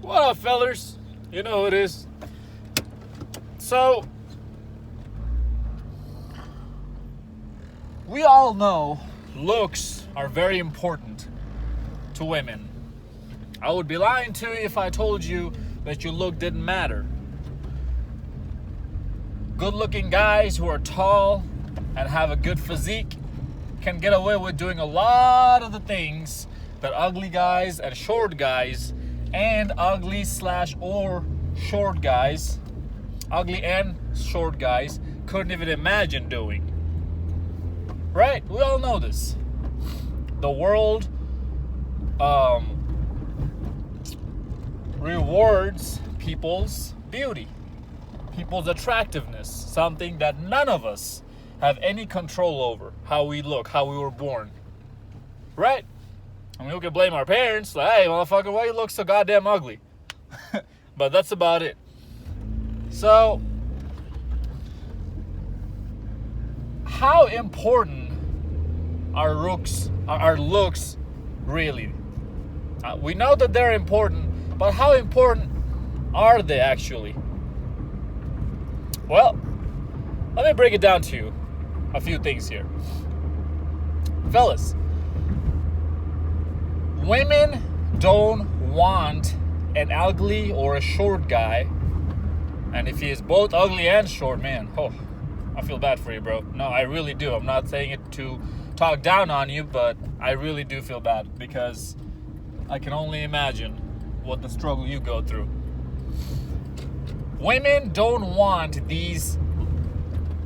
What up, fellers? You know who it is. So, we all know looks are very important to women. I would be lying to you if I told you that your look didn't matter. Good-looking guys who are tall and have a good physique can get away with doing a lot of the things that ugly guys and short guys and ugly and short guys couldn't even imagine doing. Right? We all know this. The world rewards people's beauty, people's attractiveness, something that none of us have any control over, how we look, how we were born. Right? I mean, we can blame our parents, like, hey, motherfucker, why you look so goddamn ugly? But that's about it. So, how important are looks really? We know that they're important, but how important are they actually? Well, let me break it down to you. A few things here. Fellas, women don't want an ugly or a short guy. And if he is both ugly and short, man, I feel bad for you, bro. No, I really do. I'm not saying it to talk down on you, but I really do feel bad because I can only imagine what the struggle you go through. Women don't want these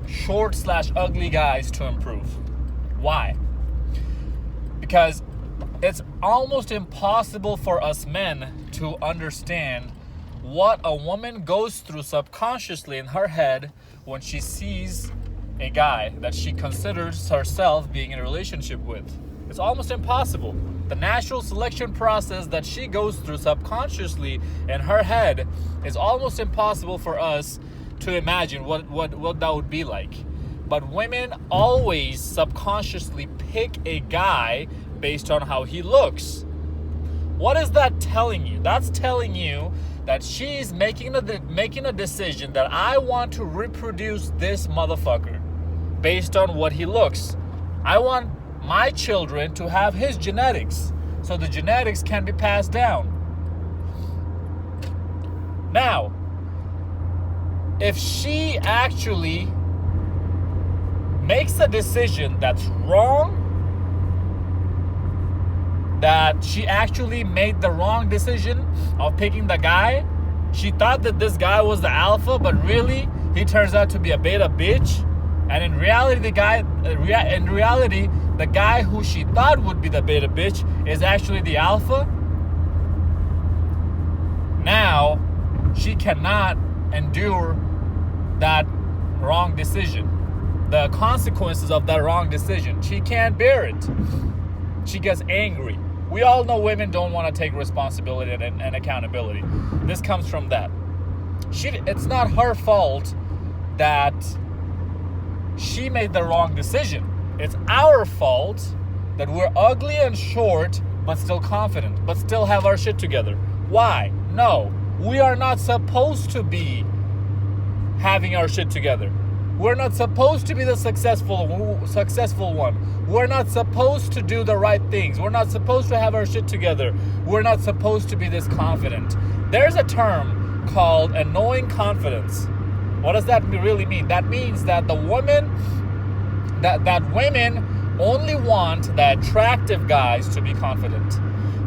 short/ugly guys to improve. Why? Because it's almost impossible for us men to understand what a woman goes through subconsciously in her head when she sees a guy that she considers herself being in a relationship with. It's almost impossible. The natural selection process that she goes through subconsciously in her head is almost impossible for us to imagine what that would be like. But women always subconsciously pick a guy based on how he looks. What is that telling you? That's telling you that she's making a decision that I want to reproduce this motherfucker based on what he looks. I want my children to have his genetics so the genetics can be passed down. Now, if she actually makes a decision that's wrong, that she actually made the wrong decision of picking the guy, she thought that this guy was the alpha, but really he turns out to be a beta bitch. And in reality, the guy who she thought would be the beta bitch is actually the alpha. Now, she cannot endure that wrong decision, the consequences of that wrong decision. She can't bear it. She gets angry. We all know women don't want to take responsibility and accountability. This comes from that. It's not her fault that she made the wrong decision. It's our fault that we're ugly and short, but still confident, but still have our shit together. Why? No, we are not supposed to be having our shit together. We're not supposed to be the successful one. We're not supposed to do the right things. We're not supposed to have our shit together. We're not supposed to be this confident. There's a term called annoying confidence. What does that really mean? That means that women only want the attractive guys to be confident.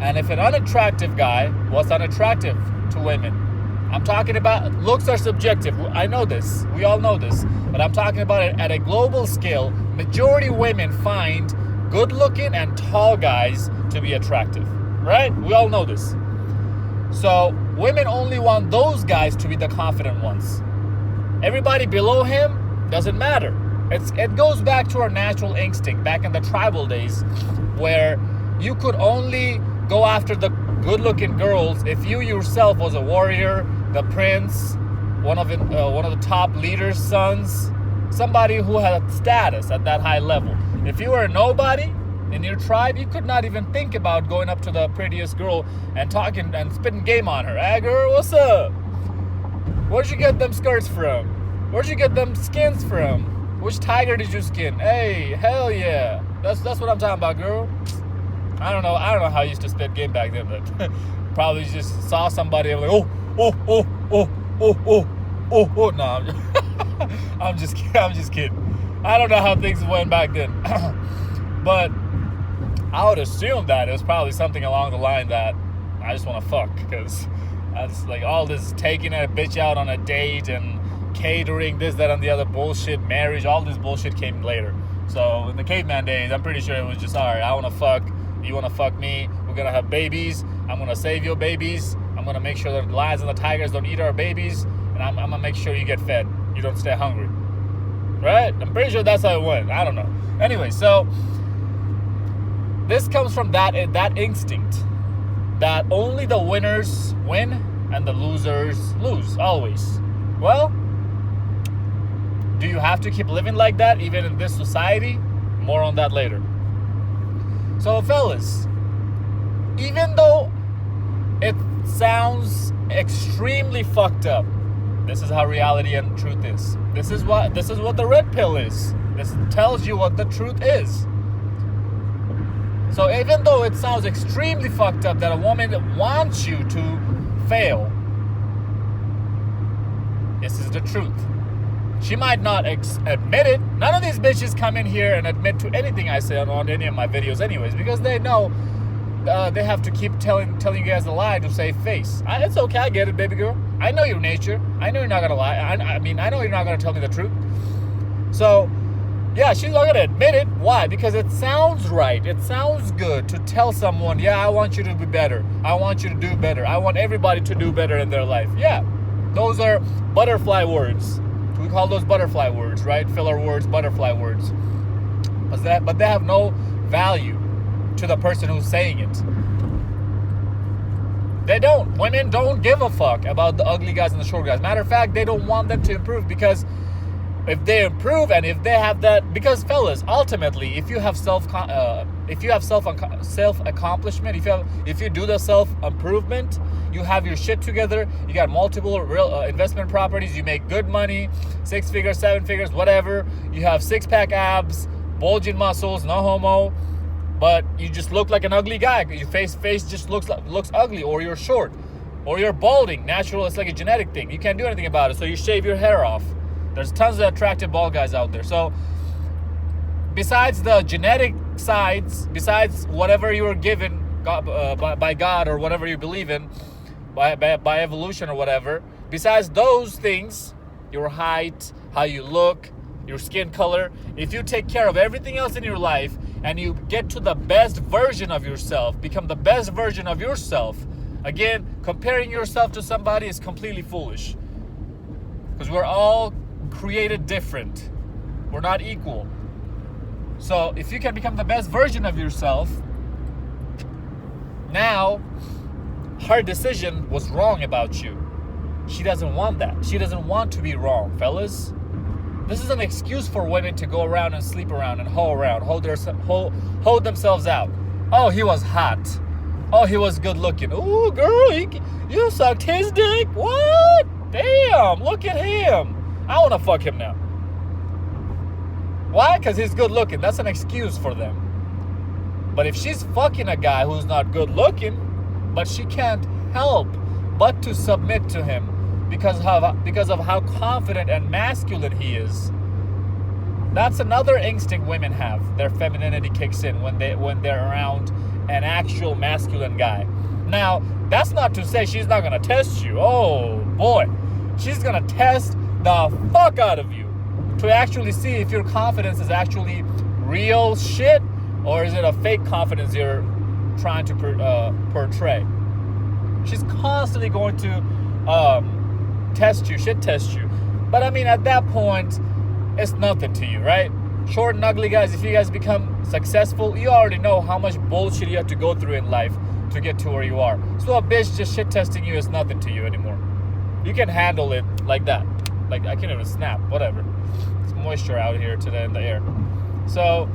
And if an unattractive guy was unattractive to women, I'm talking about looks are subjective. I know this. We all know this. But I'm talking about it at a global scale. Majority women find good-looking and tall guys to be attractive. Right? We all know this. So women only want those guys to be the confident ones. Everybody below him doesn't matter. It goes back to our natural instinct back in the tribal days where you could only go after the good-looking girls if you yourself was a warrior, the prince, one of the top leaders' sons, somebody who had status at that high level. If you were a nobody, In your tribe, you could not even think about going up to the prettiest girl and talking and spitting game on her. Hey girl, what's up? Where'd you get them skirts from? Where'd you get them skins from? Which tiger did you skin? Hey, hell yeah. That's what I'm talking about, girl. I don't know how I used to spit game back then, but probably just saw somebody and like, oh. No, I'm just kidding. I don't know how things went back then. But I would assume that it was probably something along the line that I just want to fuck, because that's like all this taking a bitch out on a date and catering, this, that, and the other bullshit, marriage, all this bullshit came later. So in the caveman days, I'm pretty sure it was just, all right, I want to fuck, you want to fuck me, we're going to have babies, I'm going to save your babies, I'm going to make sure the lions and the tigers don't eat our babies, and I'm going to make sure you get fed, you don't stay hungry. Right? I'm pretty sure that's how it went. I don't know. Anyway, so this comes from that instinct that only the winners win and the losers lose, always. Well, do you have to keep living like that even in this society? More on that later. So fellas, even though it sounds extremely fucked up, this is how reality and truth is. This is what the red pill is. This tells you what the truth is. So even though it sounds extremely fucked up that a woman wants you to fail, this is the truth. She might not admit it. None of these bitches come in here and admit to anything I say on any of my videos anyways, because they know they have to keep telling you guys a lie to save face. It's okay, I get it, baby girl. I know your nature. I know you're not going to lie. I know you're not going to tell me the truth. So, yeah, she's not going to admit it. Why? Because it sounds right. It sounds good to tell someone, yeah, I want you to be better. I want you to do better. I want everybody to do better in their life. Yeah, those are butterfly words. We call those butterfly words, right? Filler words, butterfly words. But they have no value to the person who's saying it. They don't. Women don't give a fuck about the ugly guys and the short guys. Matter of fact, they don't want them to improve, because if they improve and if they have that, because fellas, ultimately, if you have self accomplishment, if you do the self improvement, you have your shit together, you got multiple real investment properties, you make good money, 6 figures, 7 figures, whatever. You have 6-pack abs, bulging muscles, no homo. But you just look like an ugly guy. Your face just looks ugly, or you're short, or you're balding. Natural, it's like a genetic thing. You can't do anything about it, so you shave your hair off. There's tons of attractive bald guys out there. So besides the genetic sides, besides whatever you were given by God or whatever you believe in, by evolution or whatever, besides those things, your height, how you look, your skin color, if you take care of everything else in your life and you get to the best version of yourself, become the best version of yourself, again, comparing yourself to somebody is completely foolish, because we're all created different. We're not equal. So if you can become the best version of yourself, now her decision was wrong about you. She doesn't want that. She doesn't want to be wrong, fellas. This is an excuse for women to go around and sleep around and hoe around, hold themselves out. Oh, he was hot. Oh, he was good looking. Ooh, girl, you sucked his dick? What? Damn, look at him. I want to fuck him now. Why? Because he's good looking. That's an excuse for them. But if she's fucking a guy who's not good looking, but she can't help but to submit to him because of how confident and masculine he is, that's another instinct women have. Their femininity kicks in when they're around an actual masculine guy. Now, that's not to say she's not gonna test you. Oh boy, she's gonna test the fuck out of you to actually see if your confidence is actually real shit, or is it a fake confidence you're trying to portray. She's constantly going to shit test you. But I mean, at that point, it's nothing to you, right? Short and ugly guys, if you guys become successful, you already know how much bullshit you have to go through in life to get to where you are. So a bitch just shit testing you is nothing to you anymore. You can handle it like that. Like, I can't even snap, whatever. It's moisture out here today in the air. So,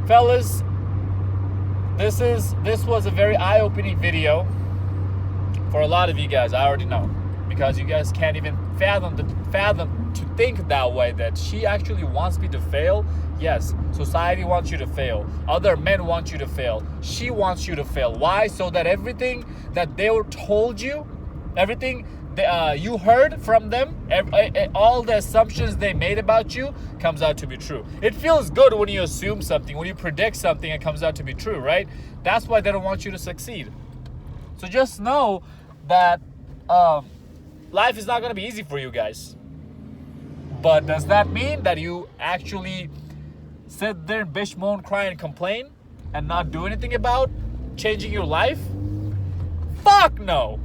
fellas, this was a very eye-opening video for a lot of you guys. I already know, because you guys can't even fathom to think that way, that she actually wants me to fail. Yes, society wants you to fail. Other men want you to fail. She wants you to fail. Why? So that everything that they were told you, everything you heard from them, all the assumptions they made about you comes out to be true. It feels good when you assume something, when you predict something, it comes out to be true, right? That's why they don't want you to succeed. So just know that life is not going to be easy for you guys. But does that mean that you actually sit there and bitch, moan, cry, and complain and not do anything about changing your life? Fuck no.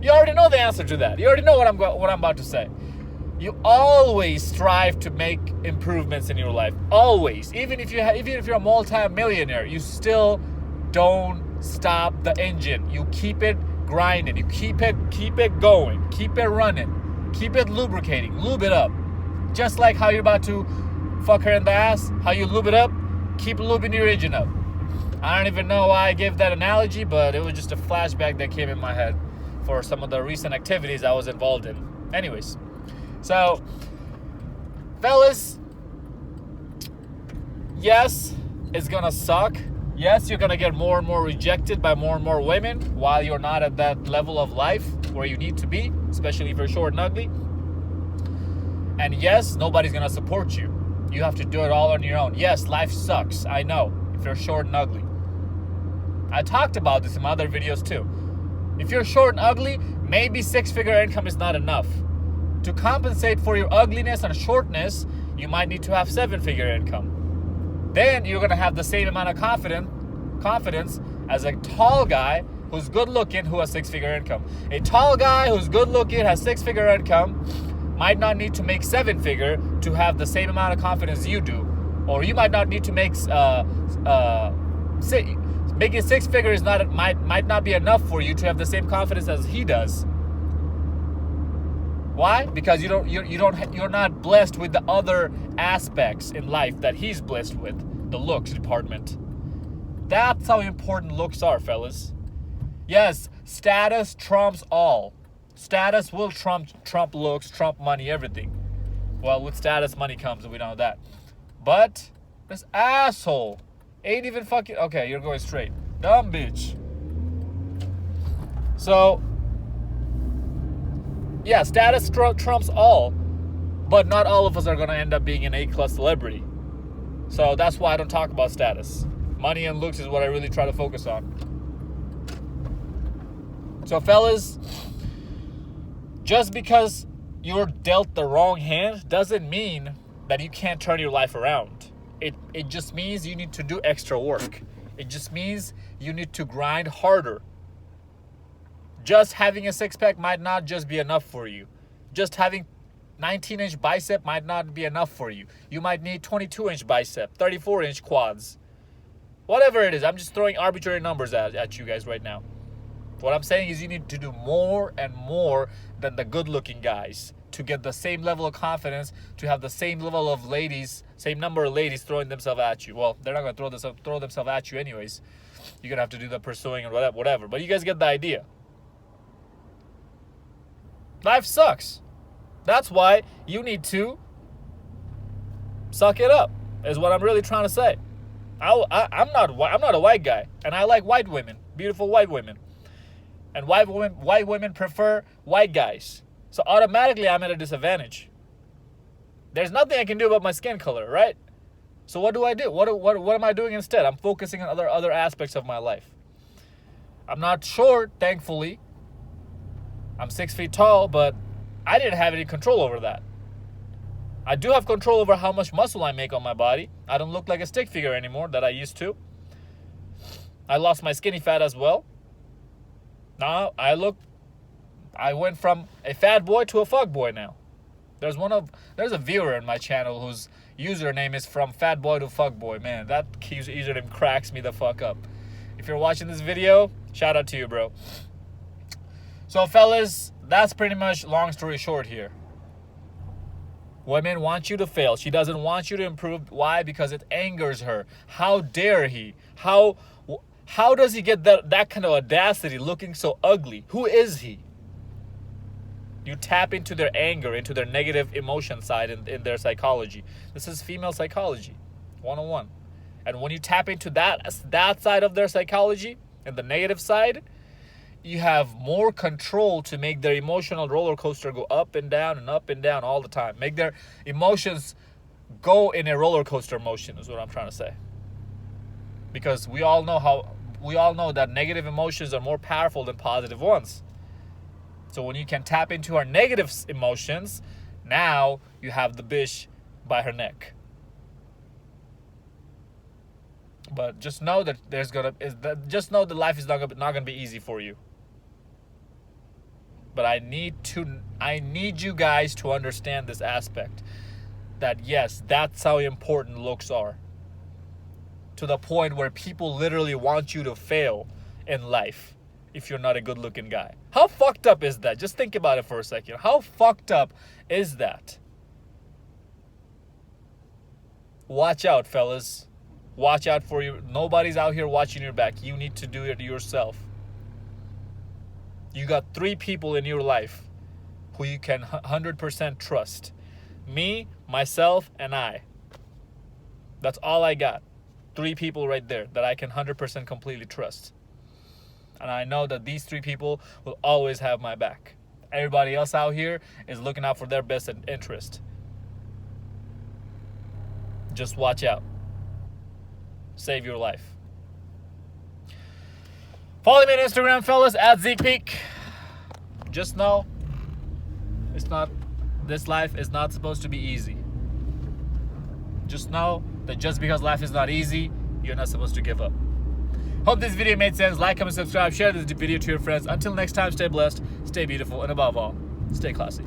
You already know the answer to that. You already know what I'm about to say. You always strive to make improvements in your life. Always. Even if you're a multi-millionaire, you still don't stop the engine. You keep it grinding. You keep it going. Keep it running. Keep it lubricating. Lube it up. Just like how you're about to fuck her in the ass, how you lube it up, keep lubing your engine up. I don't even know why I gave that analogy, but it was just a flashback that came in my head for some of the recent activities I was involved in. Anyways, so fellas, yes, it's gonna suck. Yes, you're gonna get more and more rejected by more and more women while you're not at that level of life where you need to be, especially if you're short and ugly. And yes, nobody's gonna support you. You have to do it all on your own. Yes, life sucks. I know, if you're short and ugly. I talked about this in my other videos too. If you're short and ugly, maybe 6-figure income is not enough. To compensate for your ugliness and shortness, you might need to have 7-figure income. Then you're gonna have the same amount of confidence as a tall guy who's good looking who has 6-figure income. A tall guy who's good looking, has 6-figure income, might not need to make 7-figure to have the same amount of confidence you do. Or you might not need to make making 6-figure is might not be enough for you to have the same confidence as he does. Why? Because you're not blessed with the other aspects in life that he's blessed with, the looks department. That's how important looks are, fellas. Yes, status trumps all. Status will trump looks, trump money, everything. Well, with status, money comes, and we know that. But this asshole ain't even fucking... Okay, you're going straight. Dumb bitch. So, yeah, status trumps all, but not all of us are going to end up being an A-class celebrity. So that's why I don't talk about status. Money and looks is what I really try to focus on. So, fellas, just because you're dealt the wrong hand doesn't mean that you can't turn your life around. It just means you need to do extra work. It just means you need to grind harder. Just having a six-pack might not just be enough for you. Just having 19-inch bicep might not be enough for you. You might need 22-inch bicep, 34-inch quads. Whatever it is, I'm just throwing arbitrary numbers at you guys right now. What I'm saying is you need to do more and more than the good-looking guys to get the same level of confidence, to have the same level of ladies, same number of ladies throwing themselves at you. Well, they're not going to throw themselves at you anyways. You're going to have to do the pursuing and whatever. But you guys get the idea. Life sucks. That's why you need to suck it up, is what I'm really trying to say. I'm not a white guy, and I like white women, beautiful white women. And white women prefer white guys. So automatically I'm at a disadvantage. There's nothing I can do about my skin color, right? So what do I do? What am I doing instead? I'm focusing on other aspects of my life. I'm not short, thankfully. I'm 6 feet tall, but I didn't have any control over that. I do have control over how much muscle I make on my body. I don't look like a stick figure anymore that I used to. I lost my skinny fat as well. Now I went from a fat boy to a fuck boy now. There's a viewer in my channel whose username is from fat boy to fuck boy. Man, that username cracks me the fuck up. If you're watching this video, shout out to you, bro. So fellas, that's pretty much long story short here. Women want you to fail. She doesn't want you to improve. Why? Because it angers her. How dare he? How does he get that kind of audacity looking so ugly? Who is he? You tap into their anger, into their negative emotion side in their psychology. This is female psychology, 101. And when you tap into that side of their psychology, and the negative side, you have more control to make their emotional roller coaster go up and down all the time. Make their emotions go in a roller coaster motion is what I'm trying to say. Because we all know that negative emotions are more powerful than positive ones. So when you can tap into our negative emotions, now you have the bitch by her neck. But just know that life is not gonna be easy for you. But I need you guys to understand this aspect. That yes, that's how important looks are. To the point where people literally want you to fail in life if you're not a good-looking guy. How fucked up is that? Just think about it for a second. How fucked up is that? Watch out, fellas. Watch out for you. Nobody's out here watching your back. You need to do it yourself. You got 3 people in your life who you can 100% trust. Me, myself, and I. That's all I got. 3 people right there that I can 100% completely trust. And I know that these 3 people will always have my back. Everybody else out here is looking out for their best interest. Just watch out. Save your life. Follow me on Instagram, fellas, at Zeekpeak. Just know, this life is not supposed to be easy. Just know that just because life is not easy, you're not supposed to give up. Hope this video made sense. Like, comment, subscribe, share this video to your friends. Until next time, stay blessed, stay beautiful, and above all, stay classy.